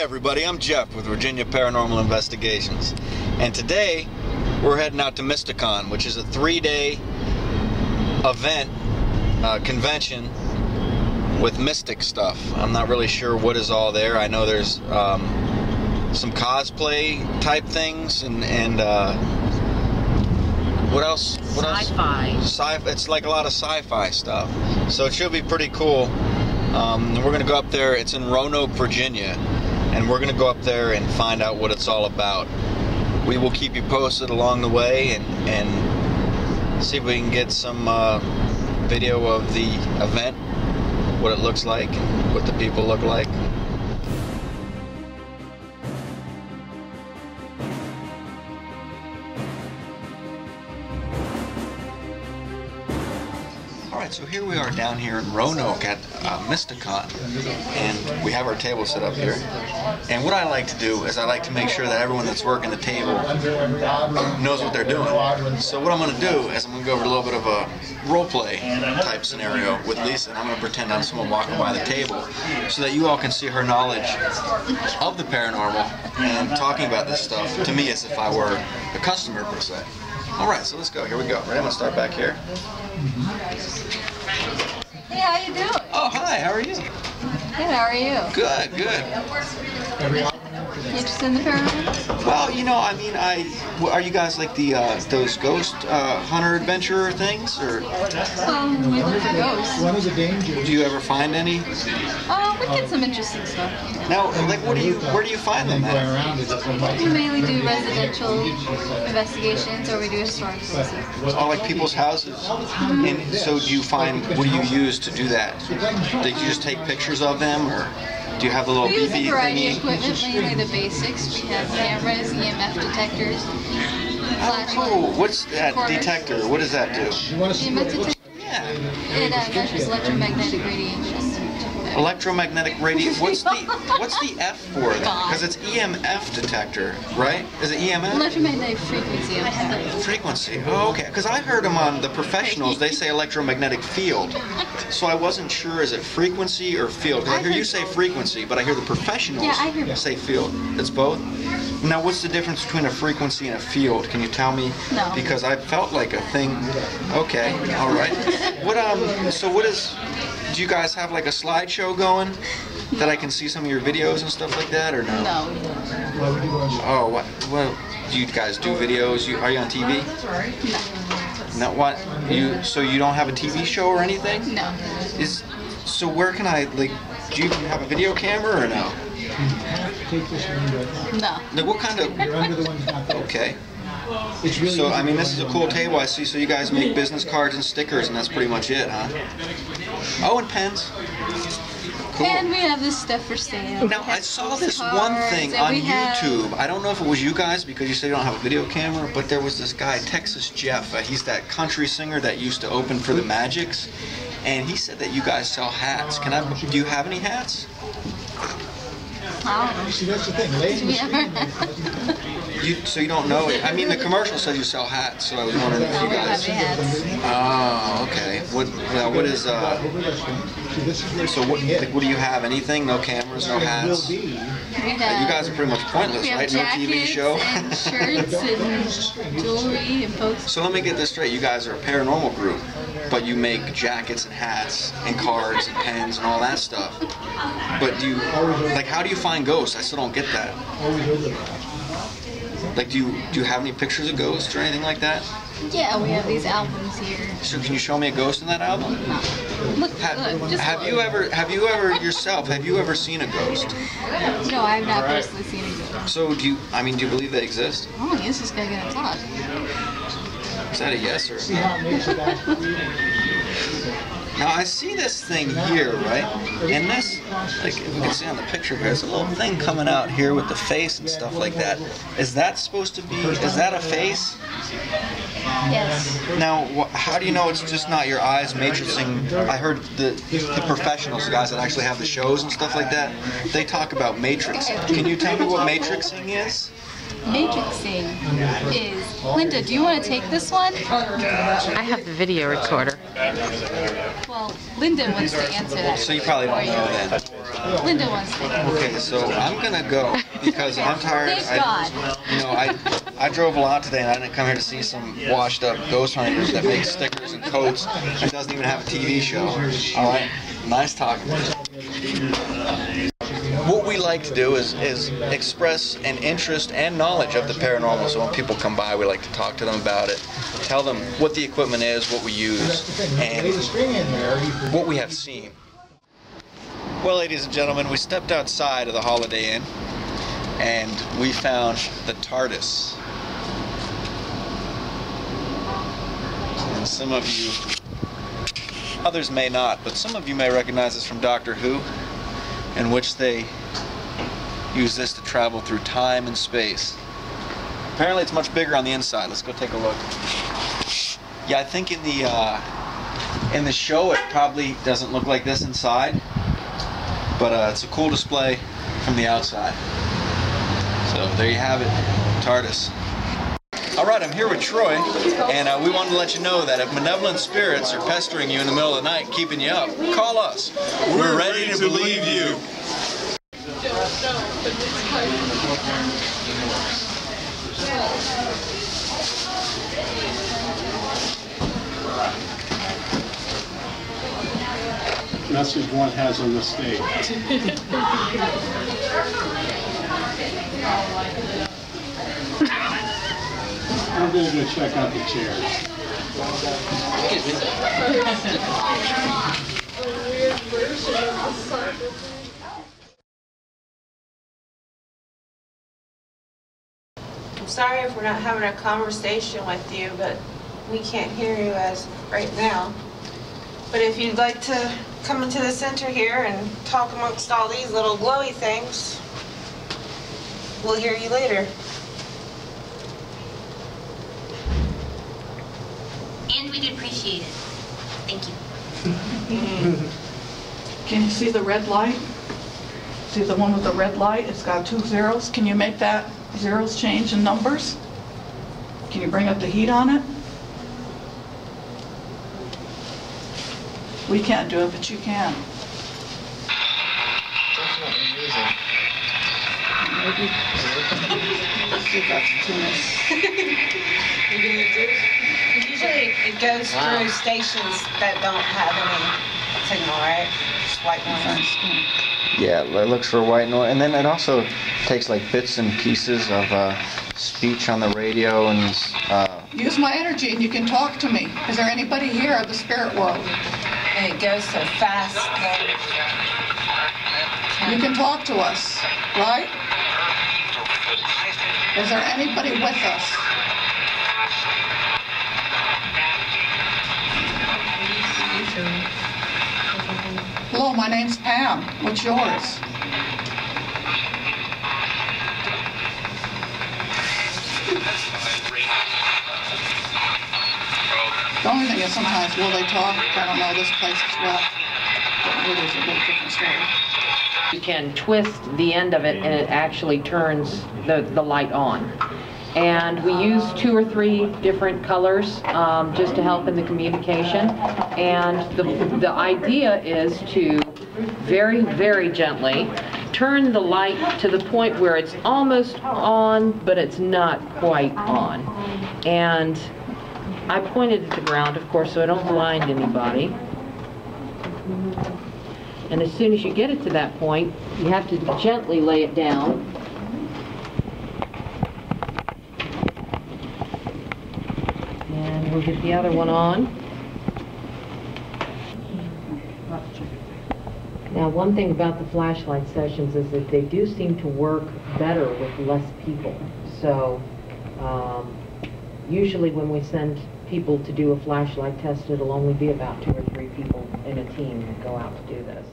Hi everybody, I'm Jeff with Virginia Paranormal Investigations, and today we're heading out to MystiCon, which is a 3-day event, convention with mystic stuff. I'm not really sure what is all there. I know there's some cosplay type things and what else? Sci-fi. It's like a lot of sci-fi stuff, so it should be pretty cool. We're going to go up there. It's in Roanoke, Virginia, and we're going to go up there and find out what it's all about. We will keep you posted along the way and see if we can get some video of the event, what it looks like, and what the people look like. Alright, so here we are down here in Roanoke at MystiCon, and we have our table set up here. And what I like to do is I like to make sure that everyone that's working the table knows what they're doing. So what I'm going to do is I'm going to go over a little bit of a role-play type scenario with Lisa, and I'm going to pretend I'm someone walking by the table so that you all can see her knowledge of the paranormal and talking about this stuff to me as if I were a customer per se. Alright, so let's go. Here we go. Ready? I'm going to start back here. Hey, how you doing? Oh, hi. How are you? Good, how are you? Good, good. You interested in the paranormal? Well, you know, I mean, are you guys like the those ghost hunter adventurer things, or? We look for ghosts. Do you ever find any? We get some interesting stuff. Now, like, where do you find them at? We mainly do residential investigations, or we do historical places. Oh, like people's houses? And so do you find, what do you use to do that? Do you just take pictures of them, or do you have the little We use a BB variety of thingy? equipment, mainly the basics. We have cameras, EMF detectors, Oh, cool. What's that detector? What does that do? EMF detector? Yeah. It measures electromagnetic radiation. Electromagnetic radiation. What's the F for then? Because it's EMF detector, right? Is it EMF? Electromagnetic frequency, I'm sorry. Frequency. Oh, okay. Because I heard them on the professionals. They say electromagnetic field. So I wasn't sure. Is it frequency or field? Because I hear you say frequency, but I hear the professionals say field. It's both. Now, what's the difference between a frequency and a field? Can you tell me? No. Because I felt like a thing. Okay. All right. So what is? Do you guys have like a slideshow going that I can see some of your videos and stuff like that, or no? No. Oh, what? Do you guys do videos? Are you on TV? No. No. What? So you don't have a TV show or anything? No. So where can I, like? Do you have a video camera or no? No. Like, what kind of? Okay. So, I mean, this is a cool table I see, so you guys make business cards and stickers, and that's pretty much it, huh? Oh, and pens. Cool. And we have this stuff for sale. Now, I saw this one thing on YouTube. I don't know if it was you guys, because you said you don't have a video camera, but there was this guy, Texas Jeff. He's that country singer that used to open for the Magics, and he said that you guys sell hats. Do you have any hats? I don't know. See, that's the thing. So you don't know it? I mean, the commercial says you sell hats, so I was wondering if you guys. Oh, okay. What is So what do you have? Anything? No cameras, no hats? You guys are pretty much pointless, right? No TV show. And shirts and jewelry and posters. So let me get this straight. You guys are a paranormal group, but you make jackets and hats and cards and pens and all that stuff. But how do you find ghosts? I still don't get that. Like, do you have any pictures of ghosts or anything like that? Yeah, we have these albums here. So can you show me a ghost in that album? No. Look, Have you ever yourself? Have you ever seen a ghost? No, I have not personally seen a ghost. So do you believe they exist? Oh, yes, this guy gonna talk. Is that a yes or a no? Now I see this thing here, right? And this, like if we can see on the picture here, there's a little thing coming out here with the face and stuff like that. Is that supposed to be? Is that a face? Yes. Now, how do you know it's just not your eyes matrixing? I heard the professionals, the guys that actually have the shows and stuff like that, they talk about matrixing. Can you tell me what matrixing is? matrixing is... Linda, do you want to take this one? I have the video recorder. Well, Linda wants to answer that. So you probably don't know then. Linda wants to answer. Okay, so I'm gonna go because I'm tired. Thank God. I drove a lot today and I didn't come here to see some washed up ghost hunters that make stickers and coats and doesn't even have a TV show. All right, nice talking. What we like to do is express an interest and knowledge of the paranormal. So when people come by, we like to talk to them about it, tell them what the equipment is, what we use, and what we have seen. Well, ladies and gentlemen, we stepped outside of the Holiday Inn and we found the TARDIS. And some of you, others may not, but some of you may recognize this from Doctor Who, in which they use this to travel through time and space. Apparently it's much bigger on the inside. Let's go take a look. Yeah, I think in the show it probably doesn't look like this inside, but it's a cool display from the outside. So there you have it, TARDIS. Alright, I'm here with Troy, and we wanted to let you know that if malevolent spirits are pestering you in the middle of the night, keeping you up, call us. We're ready to believe you. Message one has a mistake. I'm going to go check out the chairs. I'm sorry if we're not having a conversation with you, but we can't hear you as right now. But if you'd like to come into the center here and talk amongst all these little glowy things, we'll hear you later. And we'd appreciate it. Thank you. Can you see the red light? See the one with the red light? It's got 2 zeros. Can you make that zeros change in numbers? Can you bring up the heat on it? We can't do it, but you can. That's not amazing. Maybe. See if that's too much. Usually it goes through stations that don't have any signal, right? Just white noise. Yeah, it looks for white noise, and then it also takes like bits and pieces of speech on the radio and. Use my energy and you can talk to me. Is there anybody here of the spirit world? And it goes so fast that you can talk to us, right? Is there anybody with us? Hello, my name's Pam. What's yours? The only thing is sometimes, will they talk? I don't know, this place is rough. It is a little different story. You can twist the end of it and it actually turns the light on. And we use 2 or 3 different colors just to help in the communication. And the idea is to very, very gently turn the light to the point where it's almost on, but it's not quite on. And I pointed at the ground, of course, so I don't blind anybody. And as soon as you get it to that point, you have to gently lay it down. And we'll get the other one on. Now, one thing about the flashlight sessions is that they do seem to work better with less people. So, usually when we send people to do a flashlight test, it'll only be about 2 or 3 people in a team that go out to do this.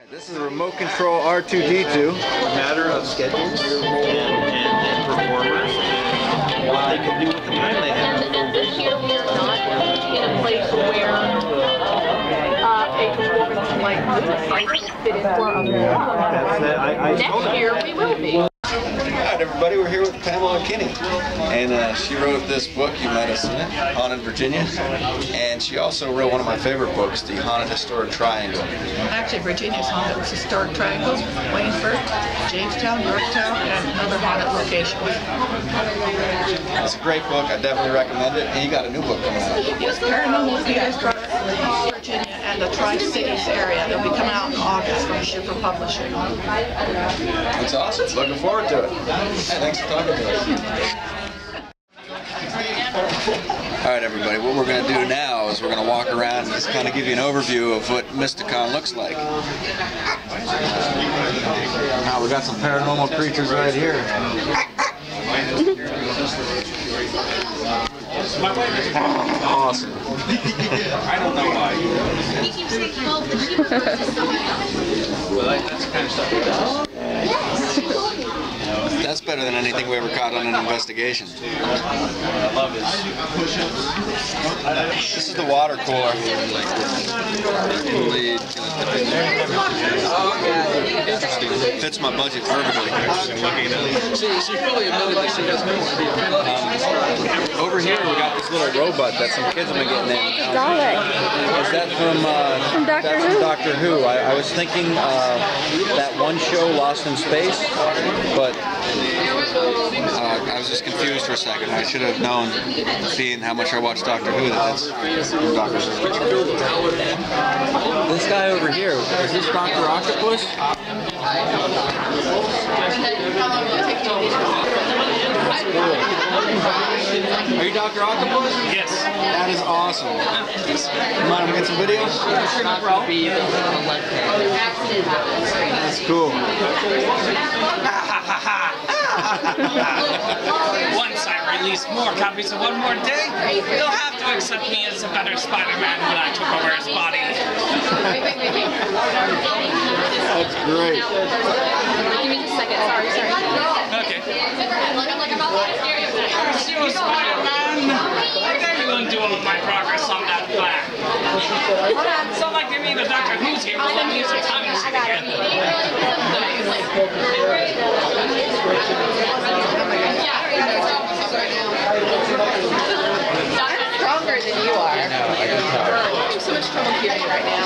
This is a remote control R2-D2. A matter of schedules and performers and what they can do with the time they have. And this year we are not in a place where a performance like this fit in for other. Next year we will be. Alright everybody, we're here with Pamela Kenny, and she wrote this book, you might have seen it, Haunted Virginia, and she also wrote one of my favorite books, The Haunted Historic Triangle. Actually, Virginia's haunted historic triangles, Waynesburg, Jamestown, Yorktown, and other haunted locations. It's a great book, I definitely recommend it, and you got a new book coming out. Yes, Paranormal, Virginia, and the Tri-Cities area. They'll be coming out in August from Schiffer Publishing. That's awesome. Looking forward to it. Hey, thanks for talking to us. Alright everybody, what we're going to do now is we're going to walk around and just kind of give you an overview of what MystiCon looks like. Now we got some paranormal creatures right here. Awesome. I don't know why. That's the kind of stuff he does. That's better than anything we ever caught on an investigation. I love this is the water cooler. Interesting. Fits my budget perfectly. She fully admitted that she has no idea. Over here we got this little robot that some kids have been getting in. Is that from Doctor Who? I was thinking that one show, Lost in Space, but I was just confused for a second. I should have known, seeing how much I watch Doctor Who, that's from Doctor Who. This guy over here, is this Dr. Octopus? That's cool. Are you Dr. Octopus? Yes. That is awesome. Come on, we get some videos? That's cool. Once I release more copies of One More Day, they'll have to accept me as a better Spider-Man when I took over his body. That's great. Give me just a second. Sorry. Okay. You Spider-Man! I know you won't do all of my progress on that plan. It's not like me, the Doctor Who's here, but let me use a time machine again. I'm stronger than you are. No, I can tell. I'm having so much trouble hearing right now.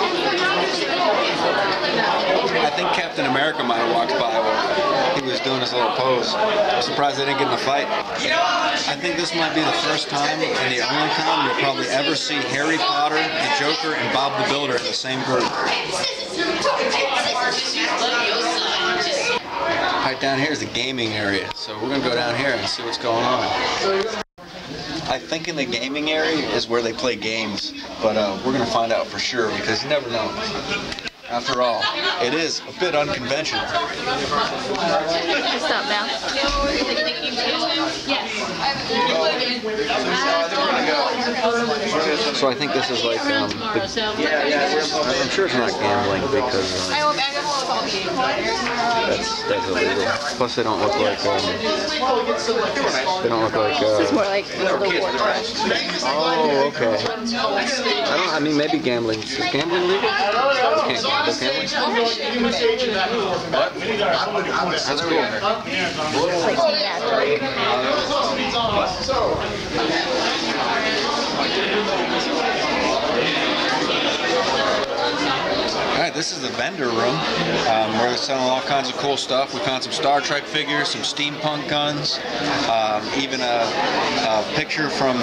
I think Captain America might have walked by while he was doing his little pose. I'm surprised they didn't get in a fight. I think this might be the first time and the only time you'll probably ever see Harry Potter, the Joker, and Bob the Builder in the same group. Right down here is the gaming area, so we're going to go down here and see what's going on. I think in the gaming area is where they play games, but we're going to find out for sure because you never know. After all, it is a bit unconventional. Stop now. So I think this is like, I'm sure it's not gambling because that's illegal. Plus they don't look like, This is more like the war oh, okay. I mean, maybe gambling. Is gambling legal? You can't gamble gambling? That's cool. Alright, this is the vendor room where they're selling all kinds of cool stuff. We found some Star Trek figures, some steampunk guns, even a picture from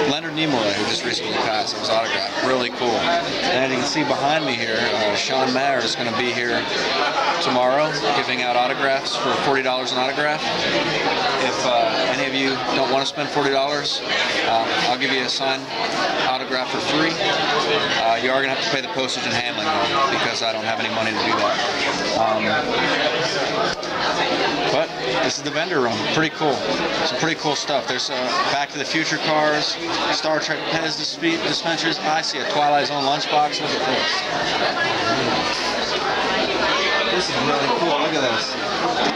Leonard Nimoy, who just recently passed. It was autographed. Really cool. And you can see behind me here, Sean Mayer is going to be here tomorrow giving out autographs for $40 an autograph. If any of you don't want to spend $40, I'll give you a signed autograph for free. You are going to have to pay the postage and handling though, because I don't have any money to do that. But this is the vendor room. Pretty cool. Some pretty cool stuff. There's Back to the Future cars, Star Trek Pez dispensers. I see a Twilight Zone lunchbox. Look at this. This is really cool. Look at this.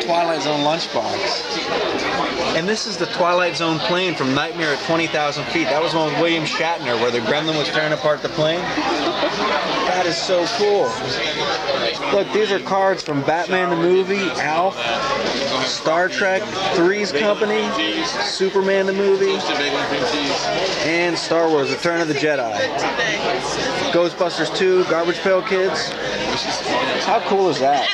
Twilight Zone lunchbox. And this is the Twilight Zone plane from Nightmare at 20,000 feet. That was one with William Shatner where the gremlin was tearing apart the plane. That is so cool. Look, these are cards from Batman the movie, Alf, Star Trek, Three's Company, Superman the movie, and Star Wars, Return of the Jedi. Ghostbusters 2, Garbage Pail Kids. How cool is that?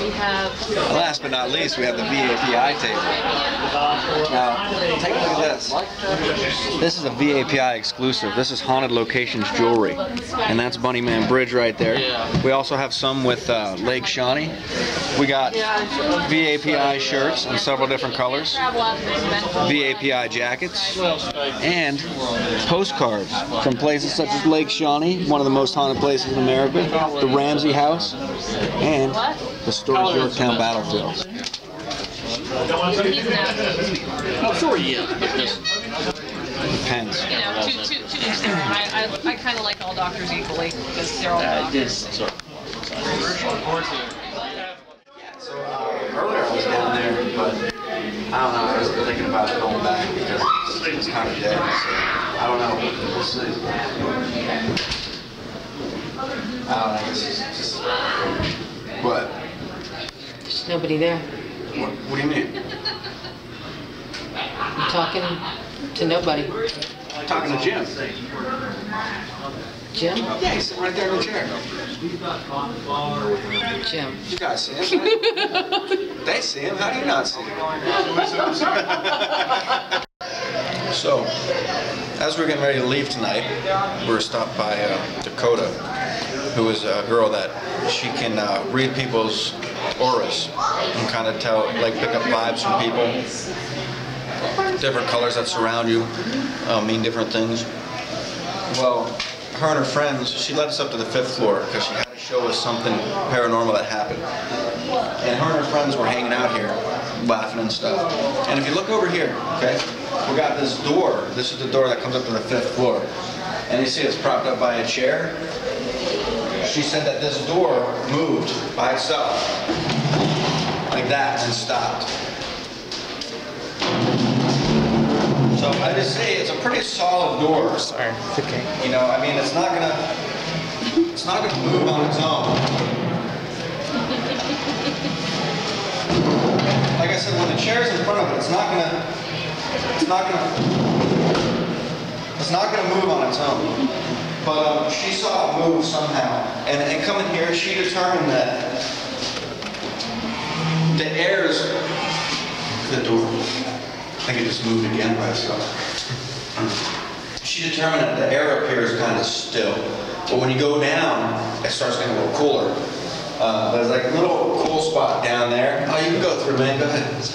We have... Last but not least, we have the VAPI table. Now, take a look at this. This is a VAPI exclusive. This is Haunted Locations jewelry. And that's Bunnyman Bridge right there. We also have some with Lake Shawnee. We got VAPI shirts in several different colors, VAPI jackets, and postcards from places such as Lake Shawnee, one of the most haunted places in America, the Ramsey House, and the Storrs Yorktown Battlefields. So are you. Pens. You know, to each their own. I kind of like all doctors equally because they're all doctors. Earlier I was down there, but I don't know, I was thinking about going back because it's kind of dead, so I don't know, we'll see. I don't know, it's just what? There's nobody there. What do you mean? I'm talking to nobody. I'm talking to Jim. Jim? Yeah, he's sitting right there in the chair. Jim. You guys see him, right? They see him. How do you not see him? So, as we're getting ready to leave tonight, we're stopped by Dakota, who is a girl that she can read people's auras and kind of tell, like pick up vibes from people. Different colors that surround you mean different things. Well, her and her friends, she led us up to the 5th floor because she had to show us something paranormal that happened. And her and her friends were hanging out here, laughing and stuff. And if you look over here, okay, we got this door. This is the door that comes up to the 5th floor. And you see it's propped up by a chair. She said that this door moved by itself, like that, and stopped. So I just say it's a pretty solid door. Sorry, it's okay. You know, I mean, it's not gonna move on its own. Like I said, when the chair's in front of it, it's not gonna move on its own. But she saw it move somehow, and coming here, she determined that the air's the door. I think it just moved again by itself. She determined that the air up here is kind of still, but when you go down, it starts getting a little cooler. There's like a little cool spot down there. Oh, you can go through, man. Go ahead.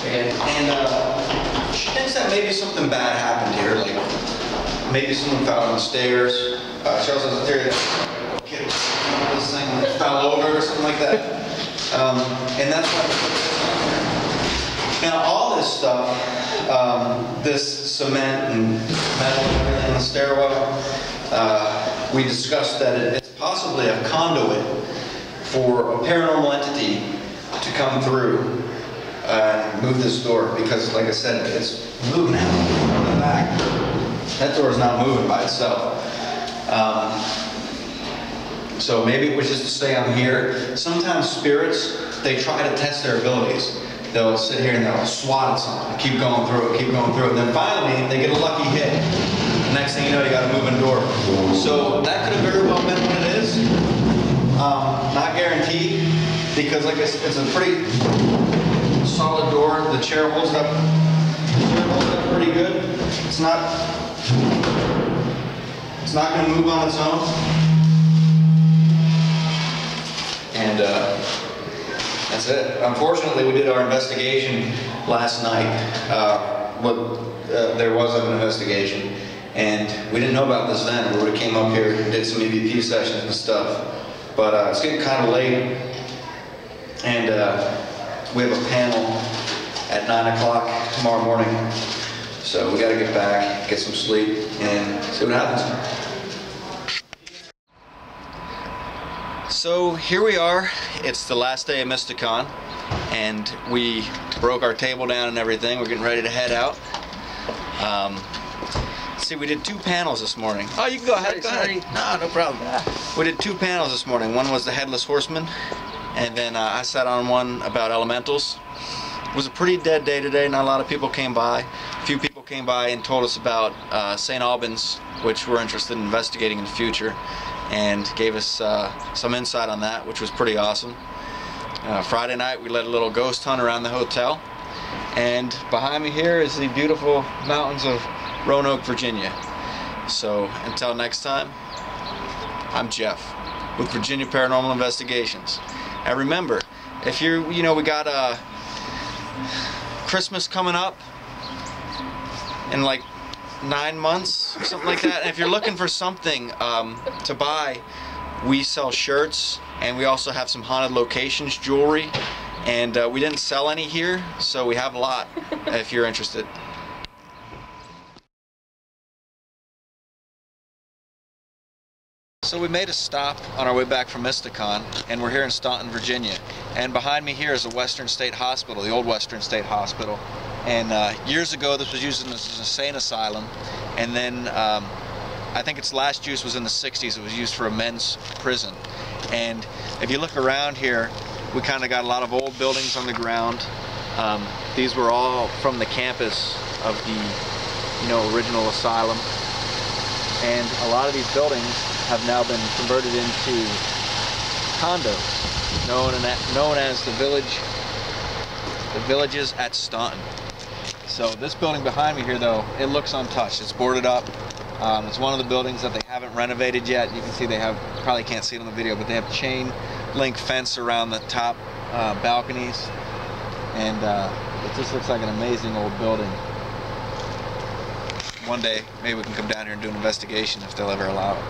And she thinks that maybe something bad happened here, like maybe someone fell on the stairs. She also has a theory that a kid this thing fell over or something like that. And that's why. Now all this stuff, this cement and metal and everything in the stairwell, we discussed that it's possibly a conduit for a paranormal entity to come through and move this door, because like I said, it's moving out from the back. That door is not moving by itself. So maybe it was just to stay on here. Sometimes spirits, they try to test their abilities. They'll sit here and they'll swat at something, keep going through it, and then finally they get a lucky hit. The next thing you know, you got a moving door. So that could have very well been what it is. Not guaranteed, because like I said, it's a pretty solid door. The chair holds up. Pretty good. It's not going to move on its own. And that's it. Unfortunately, we did our investigation last night. There was an investigation, and we didn't know about this then. We would have came up here and did some EVP sessions and stuff. But it's getting kind of late, and we have a panel at 9 o'clock tomorrow morning. So we got to get back, get some sleep, and see what happens. So here we are. It's the last day of MystiCon, and we broke our table down and everything. We're getting ready to head out. See, we did 2 panels this morning. Oh, you can go ahead. Go ahead. No problem. We did 2 panels this morning. One was the Headless Horseman, and then I sat on one about elementals. It was a pretty dead day today. Not a lot of people came by. A few people came by and told us about St. Albans, which we're interested in investigating in the future, and gave us some insight on that, which was pretty awesome. Friday night we led a little ghost hunt around the hotel, and behind me here is the beautiful mountains of Roanoke, Virginia. So until next time, I'm Jeff with Virginia Paranormal Investigations. And remember, if you're, we got Christmas coming up in like 9 months, something like that. And if you're looking for something to buy, we sell shirts, and we also have some haunted locations jewelry, and we didn't sell any here, so we have a lot if you're interested. So we made a stop on our way back from MystiCon, and we're here in Staunton, Virginia. And behind me here is the Western State Hospital, the old Western State Hospital. And years ago this was used as an insane asylum, and then I think its last use was in the 60s. It was used for a men's prison. And if you look around here, we kind of got a lot of old buildings on the ground. These were all from the campus of the original asylum. And a lot of these buildings have now been converted into condos, known as the villages at Staunton. So this building behind me here, though, it looks untouched. It's boarded up. It's one of the buildings that they haven't renovated yet. You can see they have, probably can't see it on the video, but they have chain link fence around the top balconies, and it just looks like an amazing old building. One day, maybe we can come down here and do an investigation if they'll ever allow it.